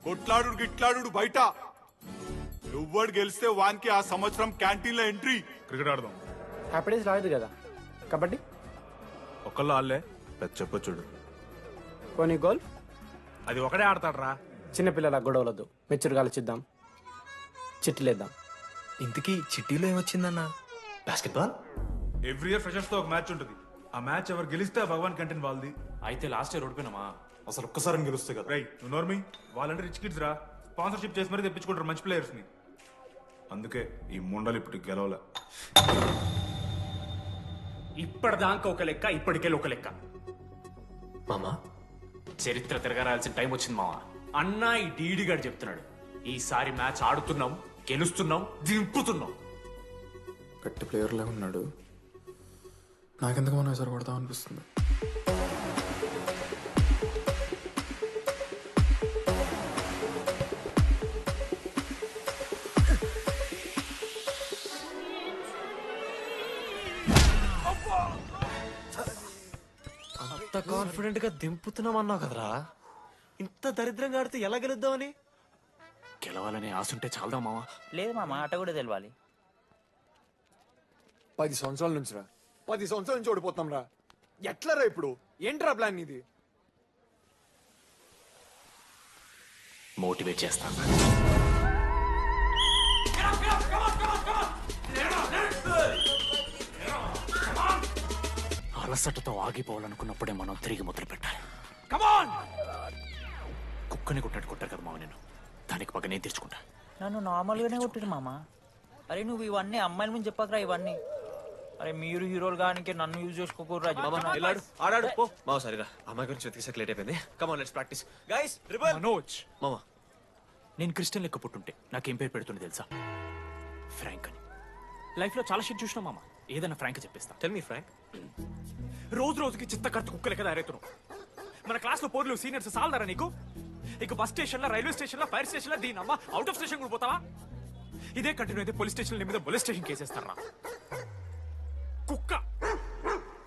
కొట్లాడు గిట్లాడు బయట ఎవ్వడు గెలిస్తే వానికి ఆ సంవత్సరం క్యాంటీన్ లో ఎంట్రీ. క్రికెట్ ఆడదాం. హ్యాపీ డేస్ రాలేదు కదా. కబడ్డీ ఒకళ్ళు ఆడలే పెద్ద చెప్పొచ్చుడు. కొన్ని గోల్. అది ఒకడే ఆడతాడు రా. చిన్నపిల్లల గొడవలొద్దు, మెచ్యూర్గా ఆలోచిద్దాం, చిట్టిలేద్దాం. ఇంతకీ చిట్టీలో ఏమొచ్చిందన్న? బాస్కెట్బాల్. ఎవ్రీ ఇయర్ ఫ్రెషర్స్ తో ఒక మ్యాచ్ ఉంటుంది. ఆ మ్యాచ్ ఎవరు గెలిస్తే ఆ భగవాన్ కంటెంట్ వాళ్ళది. అయితే లాస్ట్ ఇయర్ ఓడిపోయినామా? అసలు ఒక్కసారి గెలుస్తే కదా. రై నువ్వు నోర్మి, వాళ్ళంటే రిచ్ కిడ్స్ రా. స్పాన్సర్షిప్ చేసి మరీ తెప్పించుకుంటారు మంచి ప్లేయర్స్ ని. అందుకే ఈ ముండలు ఇప్పుడు గెలవలే. ఇప్పటిదాకా ఒక లెక్క, ఇప్పటికే ఒక లెక్క. మామా చరిత్ర తిరగరాల్సిన టైం వచ్చింది మావా. అన్నా ఈ డీడీ గారు చెప్తున్నాడు, ఈసారి మ్యాచ్ ఆడుతున్నాం, గెలుస్తున్నాం, దింపుతున్నాం. గట్టి ప్లేయర్లే ఉన్నాడు. నాకెందుకు మనం ఎసరు కొడతాం అనిపిస్తుంది. అంత కాన్ఫిడెంట్ గా దింపుతున్నాం అన్నావు కదరా. ఇంత దరిద్రంగా ఆడితే ఎలా గెలుద్దామని? గెలవాలనే ఆశ ఉంటే చాలదా మావా? లేదు మామ, ఆట కూడా తెలవాలి. 10 సంవత్సరాల నుంచి రా, 10 సంవత్సరాల నుంచి ఓడిపోతాం రా. ఎట్లా రా ఇప్పుడు? ఏంట్రా ప్లాన్ ఇది? మోటివేట్ చేస్తాను. అలసటతో ఆగిపోవాలనుకున్నప్పుడే మనం తిరిగి మొదలు పెట్టాలి. కుక్కని కొట్టారు కదా మావ నేను. దానికి పగ నేను తెచ్చుకుంటా. నన్ను నార్మల్గానే కొట్టిరు మామ. అరే నువ్వు ఇవన్నీ అమ్మాయిల ముందు చెప్పకరా ఇవన్నీ. అరే మీరు హీరోలు కానీ నన్ను యూజ్ చేసుకోకూడరా. ఆడాడు పో మావ. సరిరా, అమ్మాయి గురించి వెతికేసాక లేట్ అయిపోయింది. Come on let's practice guys. Manoj మామా నేను క్రిస్టియన్ లెక్క పుట్టుంటే నాకేం పేరు పెడుతుంది తెలుసా? ఫ్రాంక్ అని. లైఫ్ లో చాలా షిట్ చూసినా మామ, ఏదైనా ఫ్రాంక్ చెప్పేస్తా. Tell me frank. రోజు రోజుకి చిత్తకర్త కుక్క లెక్క తయారవుతున్నావు. మన క్లాస్ లో పోర్లు సీనియర్స్ సాల్దారా నీకు? ఇక బస్ స్టేషన్ లో, రైల్వే స్టేషన్ లో, ఫైర్ స్టేషన్ లో దీని అమ్మ అవుట్ ఆఫ్ స్టేషన్ కూడా పోతావా? ఇదే కంటిన్యూ అయితే పోలీస్ స్టేషన్ మీద పోలీస్ స్టేషన్ కేసేస్తారా? కుక్క,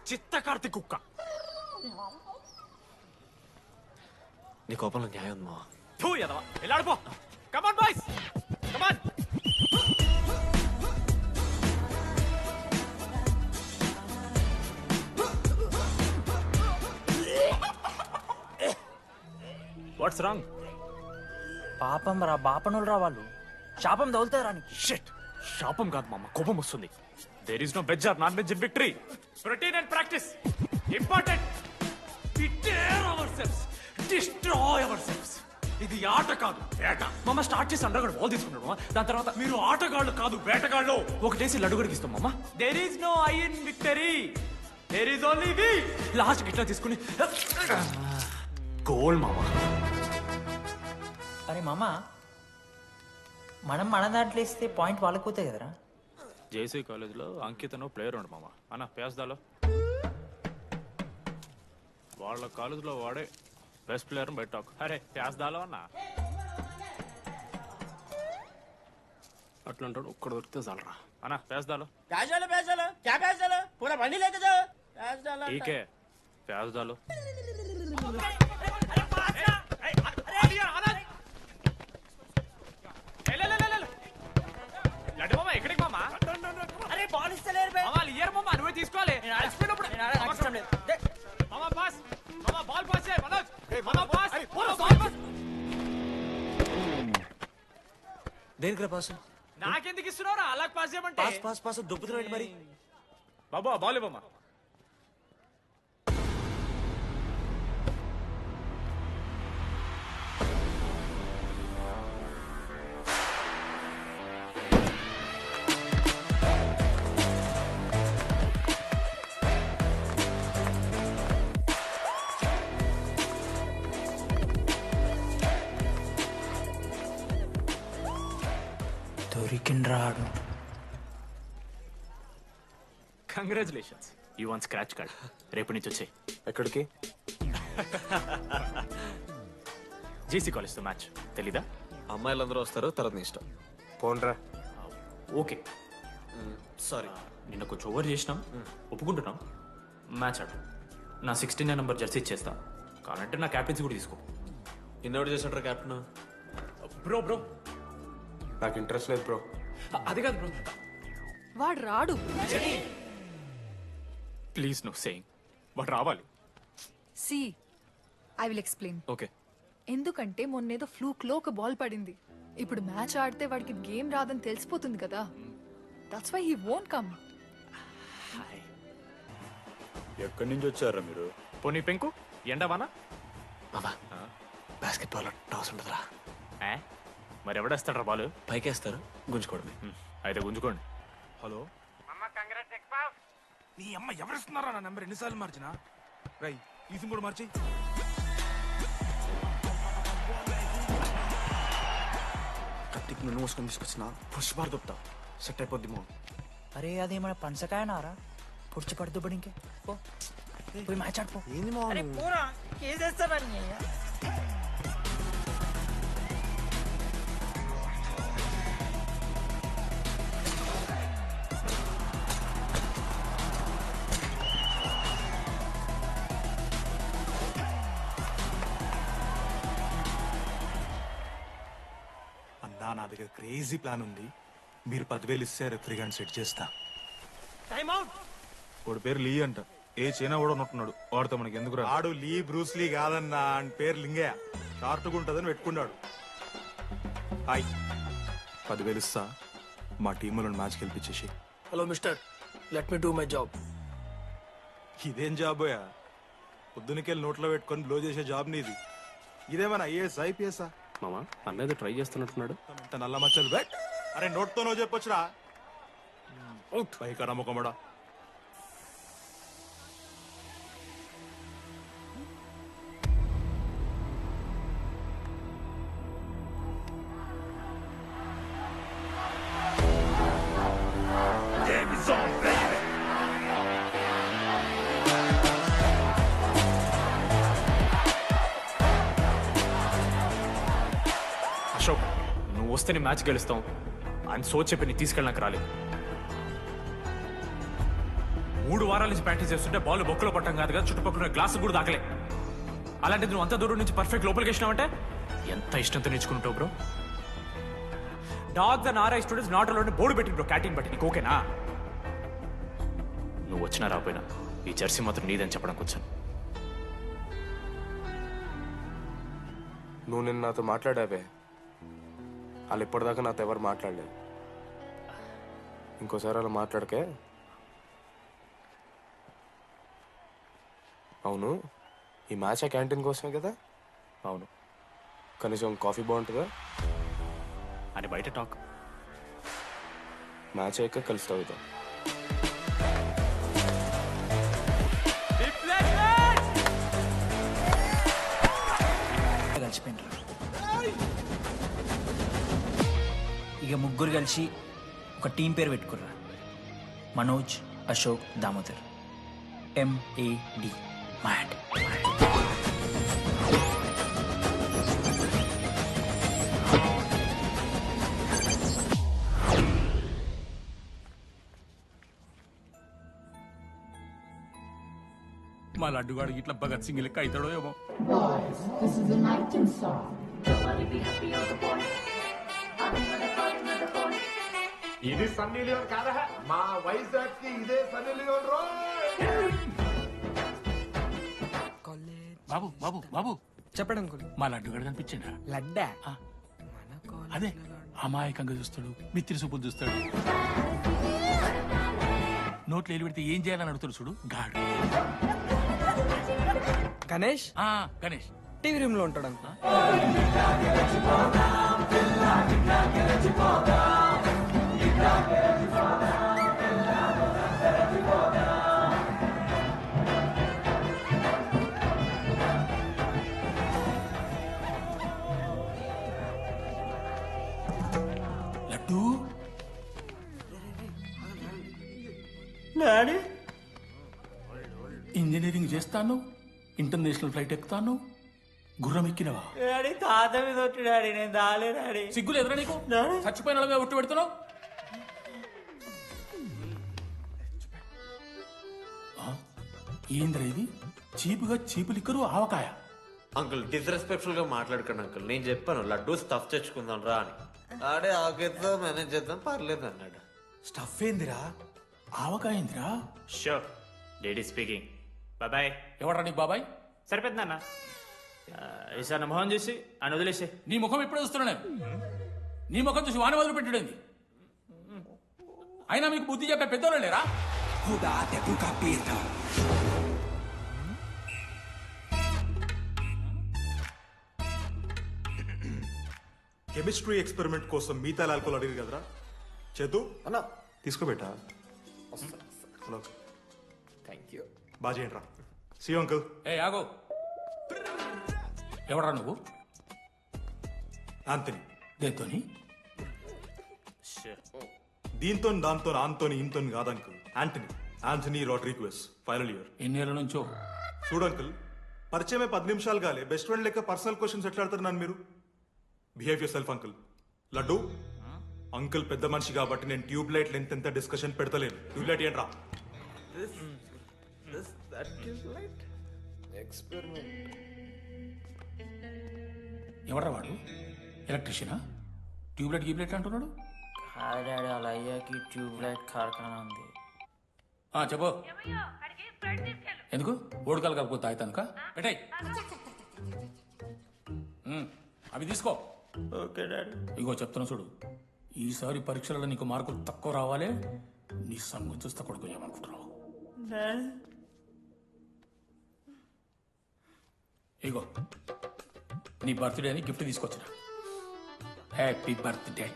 చిత్తకార్తి కుక్క. నీ కోపంలో న్యాయం ఉంది మావా. థూ ఎదవా, వెళ్ళాడిపో. Come on boys, come on. What's wrong? పాపం రా, బాపనులు రా వాళ్ళు. శాపం తగులుతారా నీకు? షిట్, శాపం కాదు మామ, కోపం వస్తుంది. There is no veg or non veg in victory. Protein and practice important. We dare ourselves, destroy ourselves. ఇది ఆట కాదు, వేట. మామ స్టార్ట్ చేసి అండర్గాడు బాల్ తీసుకున్నాడు. దాని తర్వాత మీరు ఆటగాళ్ళు కాదు వేటగాళ్ళు. ఒకటేసి లడ్డుగడికి ఇస్తాం మామ. There is no I in victory, there is only we. Last గిట్లా తీసుకుని గోల్ మామ. అరే మామ, మనం మన దాంట్లో ఇస్తే పాయింట్ వాళ్ళకి పోతాయి కదరా. జేసీ కాలేజ్లో అంకితను ప్లేయర్ ఉండు మామ. అన్న పేస్దాలో వాళ్ళ కాలేజ్లో వాడే బెస్ట్ ప్లేయర్ బయట. అరే పేస్దాలో అన్న అట్లా అంటాడు. ఒక్కడ దొరికితే చాలరా అన్న. పేస్దాలో టీకే పేస్దాలో. తీసుకోవాలి. దేనికి పాసు? నాకెందుకు ఇస్తున్నావు? అలా పాస్ చేయమంటే పాస్ పాస్ పాస్ దొబ్బుతున్నాడు మరి. బాబా బాలే బామ్మ. దొరికిండ్రాడు. Congratulations, you won scratch card. రేపు నుంచి వచ్చాయి. ఎక్కడికి? జేసీ కాలేజ్తో మ్యాచ్ తెలీదా? అమ్మాయిలందరూ వస్తారు, తర్వాత నీ ఇష్టం. పోన్రా. ఓకే సారీ, నిన్న కొంచెం ఓవర్ చేసినాం, ఒప్పుకుంటున్నాం. మ్యాచ్ ఆడు. నా 69 నెంబర్ జెర్సీ ఇచ్చేస్తా. కావాలంటే నా క్యాప్టెన్సీ కూడా తీసుకో. ఇన్నోటి చేసినట్రా కెప్టెన్. బ్రో బ్రో నాకు ఇంట్రెస్ట్ లేదు బ్రో. అది కాదు బ్రో. వాడు రాడు. ప్లీజ్ నో సేయింగ్ వాడు రావాలి. See I will explain. Okay ఎందుకంటే మొన్నేదో ఫ్లూక్ లో ఒక బాల్ పడింది. ఇప్పుడు మ్యాచ్ ఆడితే వాడికి గేమ్ రాదని తెలిసిపోతుంది కదా. That's why he won't come. ఎక్కడి నుంచి వచ్చారా మీరు? పోనీ పెంకు ఎండవానా మామా బాస్కెట్ బాల్ టాస్ ఉంటుందిరా. మరి ఎవడేస్తాడ్రా బాలు? పైకేస్తారు, గుంజుకోవడమే. అయితే గుంజుకోండి. హలో నీ అమ్మ ఎవరిస్తున్నారా నా నెంబర్ ఎన్నిసార్లు మార్చినా? రై ఈ సిమ్ కూడా మార్చి. కత్తికి నన్ను మోసుకొని తీసుకొచ్చిన పుష్ బార్ దొప్తా సెట్ అయిపోద్ది మో. అరే అదేమన్నా పంచకాయ నారా పుడిచి పడుతూ పడి ఇంకే పో పోయి మ్యాచ్ ఆడిపో. ఏంది మా అరే పోరా కేసేస్తానని. అన్నా నా దగ్గర క్రేజీ ప్లాన్ ఉంది. మీరు 10,000 ఇస్తే రెఫ్రీ గాని సెట్ చేస్తా. వాడి పేరు లీ అంట. ఏ చైనా కూడా ఉన్నట్టున్నాడు. వాడితో మనకి ఎందుకు రా? ఆడు లీ బ్రూస్ లీ కాదన్నా, అని పేరు లింగయ్య. షార్ట్గా ఉంటుందని పెట్టుకున్నాడు. హాయ్ 10,000 ఇస్తా, మా టీంలో మ్యాచ్ గెలిపించేసి. Hello mister, let me do my job. ఇదేం జాబోయా? పొద్దునకెళ్ళి నోట్లో పెట్టుకొని బ్లో చేసే జాబ్ నీది. ఇదేమన్నా ఐఏఎస్ ఐపీఎస్ఆ? మామా అన్నది ట్రై చేస్తున్నట్టున్నాడు. ఇంత నల్ల మచ్చలు బెట్. అరే నోట్తో నువ్వు చెప్పొచ్చురా. పైకరా ముఖమడా. అశోక్ నువ్వు వస్తే నీ మ్యాచ్ గెలుస్తాం అని సో చెప్పి నీ తీసుకెళ్ళడానికి రాలేదు. 3 వారాల నుంచి ప్రాక్టీస్ చేస్తుంటే బాల్ బొక్కలో పట్టం కాదు కదా, చుట్టుపక్కల గ్లాసు కూడా దాకలే. అలాంటిది నువ్వు అంత దూరం నుంచి పర్ఫెక్ట్ లోపలికి వేసినావంటే ఎంత ఇష్టంతో నేర్చుకుంటావు bro. Dogs and RI students not allowed board పెట్టి బ్రో, క్యాటీన్ బట్టి. నీకు ఓకేనా? నువ్వు వచ్చినా రాపోయినా ఈ జెర్సీ మాత్రం నీదని చెప్పడానికి వచ్చాను. నువ్వు నిన్న నాతో మాట్లాడావే, వాళ్ళు ఇప్పటిదాకా నాతో ఎవరు మాట్లాడలేదు. ఇంకోసారి అలా మాట్లాడకే. అవును, ఈ మ్యాచ్ ఆ క్యాంటీన్ కోసమే కదా? అవును కనీసం కాఫీ బాగుంటుందా? అని బయట టాక్. మ్యాచ్ అయ్యాక కలిసి తాగుతాం. కలిసిపోయినరా ఇక ముగ్గురు కలిసి ఒక టీం పేరు పెట్టుకుర్రా. మనోజ్, అశోక్, దామోదర్. MAD mad. మా లడ్డుగాడికి ఇట్లా భగత్ సింగ్ లెక్క అవుతాడో ఏమో. ఇది సన్నీ లియోన్ కాదా? మా వైజాగ్ కి ఇదే సన్నీ లియోన్ రో. బాబు బాబు బాబు చెప్పడం మా లడ్డుగాడు కనిపించాడా? లడ్డా అదే అమాయకంగా చూస్తాడు, మిత్రి సూపులు చూస్తాడు. నోట్లు ఎలు పెడితే ఏం చేయాలని అడుగుతాడు చూడు గాడు. గణేష్ గణేష్ టీవీ రూమ్ లో ఉంటాడు. లడ్డు ఇంజనీరింగ్ చేస్తాను, ఇంటర్నేషనల్ ఫ్లైట్ ఎక్కుతాను, గుర్రం ఎక్కినవా? తాత మీద ఒట్టు డాడీ, నేను దాలే డాడీ. సిగ్గులు ఎదురా నీకు? చచ్చిపోయిన వాళ్ళ మీద ఒట్టు పెడుతున్నావు. ఏంద్రా ఇది? చీపుగా చీపు లిక్కరు ఆవకాయ. అంకుల్ డిస్రెస్పెక్ట్ఫుల్ గా మాట్లాడకండి అంకుల్. నేను చెప్పాను లడ్డూ స్టఫ్ తెచ్చుకుందాం రా అని. ఆడే ఆకేద్దాం మేనేజ్ చేద్దాం పర్లేదు అన్నాడు. స్టఫ్ ఏందిరా? ఆవకాయిందిరా. Sure daddy speaking. బాయ్. ఎవడ్రా నీకు బాబాయ్? సరిపోతుంది నాన్న. ఈసారి నా మొహం చూసి అని వదిలేసే. నీ ముఖం ఎప్పుడు చూస్తున్నా నేను? నీ ముఖం చూసి వాని వదిలి పెట్టాడేంది? అయినా మీకు బుద్ధి చెప్పే పెద్దోళ్ళు లేరా? కెమిస్ట్రీ ఎక్స్పెరిమెంట్ కోసం మిగతా ఆల్కహాల్ అడిగారు కదరా చేతు అన్నా తీసుకోబెట్టా. Hello thank you. బాగా చేయండి రా. See uncle. ఏ ఆగో, ఎవడ్రా నువ్వు? ఆంథనీ. దేంతోని? దీంతో దాంతో ఆంతోని ఇంతో కాదు uncle. Anthony Rodrigues, final year. ఎన్నేళ్ళ నుంచో? చూడు అంకుల్, పరిచయమే 10 నిమిషాలు కాలే బెస్ట్ ఫ్రెండ్ లెక్క పర్సనల్ క్వశ్చన్స్ ఎట్లా ఆడతారు నన్ను మీరు? Behave yourself uncle. Laddu uncle పెద్ద మనిషి కాబట్టి నేను ట్యూబ్ లైట్ లెంత్ ఎంత డిస్కషన్ పెడతలేను. ట్యూబ్ లైట్ ఏంట్రా? ఎవడ్రా వాడు? ఎలక్ట్రీషియనా? ట్యూబ్లైట్ గీబ్లైట్ అంటున్నాడు. హాయ్ డాడీ, అలా అయ్యాకి ట్యూబ్ లైట్ కార్ఖానా ఉంది. చెప్పు. ఎందుకు ఓడికాలు కలుపుకో తాగుతానుక? పెట్టాయి అవి తీసుకో. Okay daddy. ఇగో చెప్తున్నా చూడు, ఈసారి పరీక్షలలో నీకు మార్కులు తక్కువ రావాలి. నీ సంగతి చూస్తే కొడుకు ఏమనుకుంటున్నావు? ఇగో నీ బర్త్డే అని గిఫ్ట్ తీసుకొచ్చిన. Happy birthday.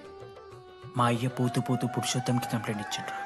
మా అయ్య పోతూ పోతూ పురుషోత్తంకి కంప్లైంట్ ఇచ్చిండ్రు.